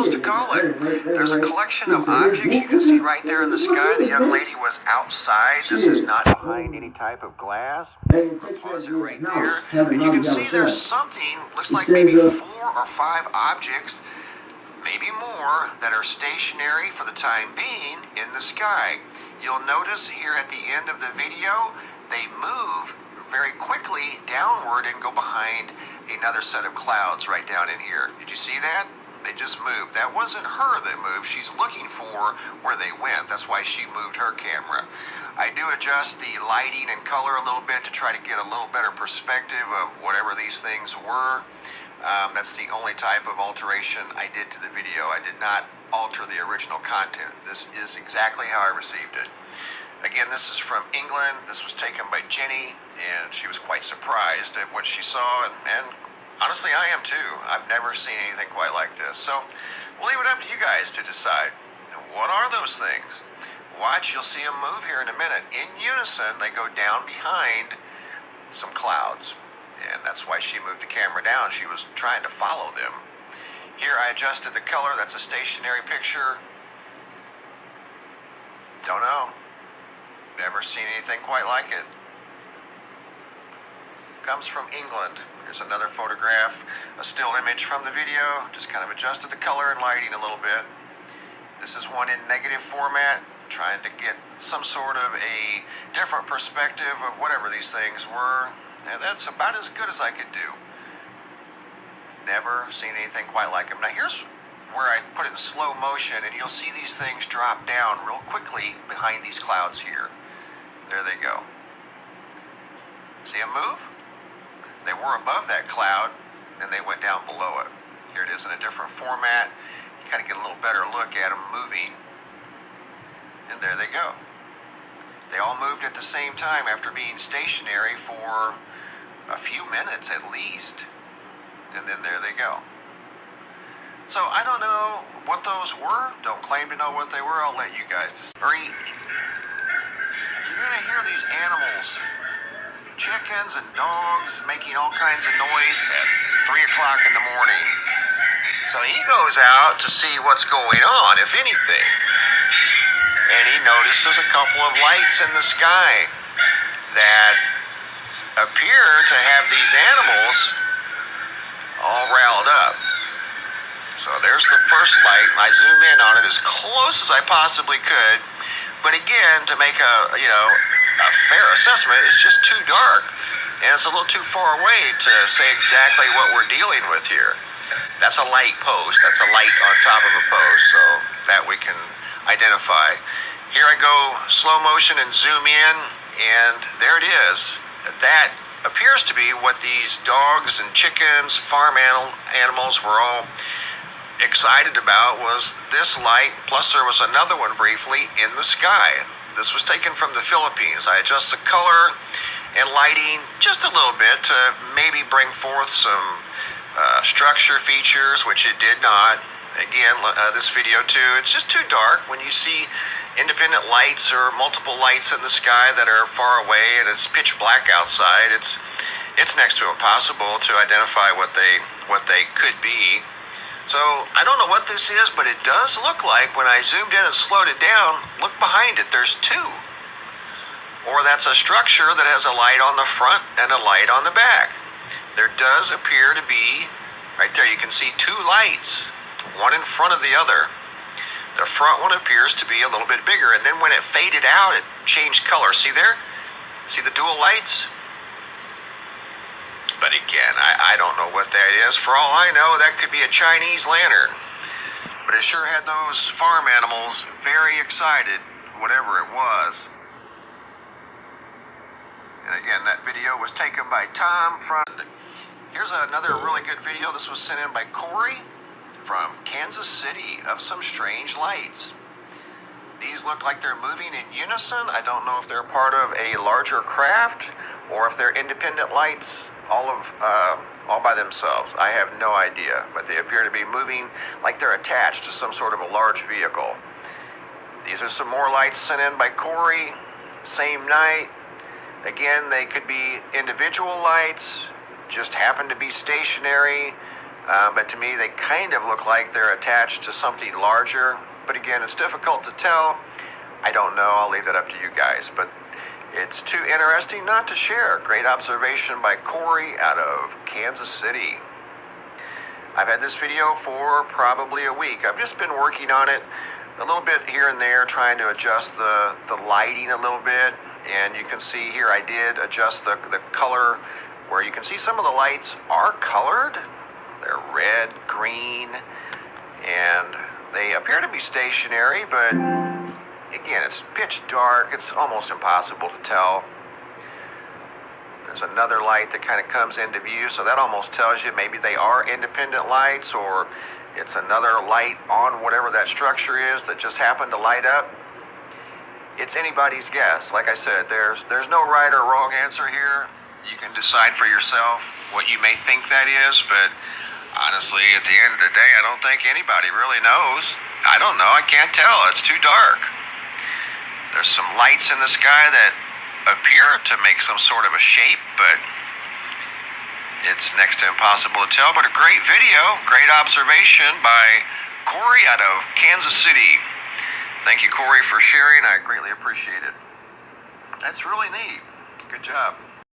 else to call it. There's a collection of objects you can see right there in the sky. The young lady was outside. This is not behind any type of glass. Pause it right there. And you can see there's something, looks like maybe 4 or 5 objects, maybe more, that are stationary for the time being in the sky. You'll notice here at the end of the video, they move very quickly downward and go behind another set of clouds right down in here. Did you see that? They just moved. That wasn't her that moved. She's looking for where they went. That's why she moved her camera. I do adjust the lighting and color a little bit to try to get a little better perspective of whatever these things were. That's the only type of alteration I did to the video. I did not alter the original content. This is exactly how I received it. Again, this is from England. This was taken by Jenny, and she was quite surprised at what she saw, and honestly, I am too. I've never seen anything quite like this. So we'll leave it up to you guys to decide. What are those things? Watch, you'll see them move here in a minute. In unison, they go down behind some clouds, and that's why she moved the camera down. She was trying to follow them. Here I adjusted the color. That's a stationary picture. Don't know. Never seen anything quite like it. Comes from England. Here's another photograph, a still image from the video. Just kind of adjusted the color and lighting a little bit. This is one in negative format, trying to get some sort of a different perspective of whatever these things were. And that's about as good as I could do. Never seen anything quite like them. Now here's where I put it in slow motion, and you'll see these things drop down real quickly behind these clouds here. There they go. See them move? They were above that cloud, and they went down below it. Here it is in a different format. You kind of get a little better look at them moving. And there they go. They all moved at the same time after being stationary for a few minutes at least. And then there they go. So I don't know what those were. Don't claim to know what they were. I'll let you guys decide. You're going to hear these animals, chickens and dogs, making all kinds of noise at 3 o'clock in the morning. So he goes out to see what's going on, if anything. And he notices a couple of lights in the sky that appear to have these animals all riled up. So there's the first light. I zoom in on it as close as I possibly could. But again, to make a fair assessment, it's just too dark. And it's a little too far away to say exactly what we're dealing with here. That's a light post. That's a light on top of a post, so that we can identify. Here I go slow motion and zoom in, and there it is. That appears to be what these dogs and chickens, farm animals were all excited about, was this light, plus there was another one briefly in the sky. This was taken from the Philippines. I adjust the color and lighting just a little bit to maybe bring forth some structure features, which it did not. Again, this video too, it's just too dark when you see independent lights or multiple lights in the sky that are far away and it's pitch black outside. It's next to impossible to identify what they could be. So I don't know what this is, but it does look like when I zoomed in and slowed it down, look behind it, there's 2. Or that's a structure that has a light on the front and a light on the back. There does appear to be, right there you can see 2 lights, one in front of the other. The front one appears to be a little bit bigger, and then when it faded out, it changed color. See there? See the dual lights? But again, I don't know what that is. For all I know, that could be a Chinese lantern. But it sure had those farm animals very excited, whatever it was. And again, that video was taken by Tom from... Here's another really good video. This was sent in by Corey from Kansas City of some strange lights. These look like they're moving in unison. I don't know if they're part of a larger craft or if they're independent lights all by themselves. I have no idea, but they appear to be moving like they're attached to some sort of a large vehicle. These are some more lights sent in by Corey, same night. Again, they could be individual lights, just happen to be stationary. But to me, they kind of look like they're attached to something larger. But again, it's difficult to tell. I don't know. I'll leave that up to you guys. But it's too interesting not to share. Great observation by Corey out of Kansas City. I've had this video for probably a week. I've just been working on it a little bit here and there, trying to adjust the lighting a little bit. And you can see here I did adjust the color where you can see some of the lights are colored. They're red, green, and they appear to be stationary, but again, it's pitch dark. It's almost impossible to tell. There's another light that kind of comes into view, so that almost tells you maybe they are independent lights, or it's another light on whatever that structure is that just happened to light up. It's anybody's guess. Like I said, there's no right or wrong answer here. You can decide for yourself what you may think that is, but honestly, at the end of the day, I don't think anybody really knows. I don't know. I can't tell. It's too dark. There's some lights in the sky that appear to make some sort of a shape, but it's next to impossible to tell. But a great video, great observation by Corey out of Kansas City. Thank you, Corey, for sharing. I greatly appreciate it. That's really neat. Good job.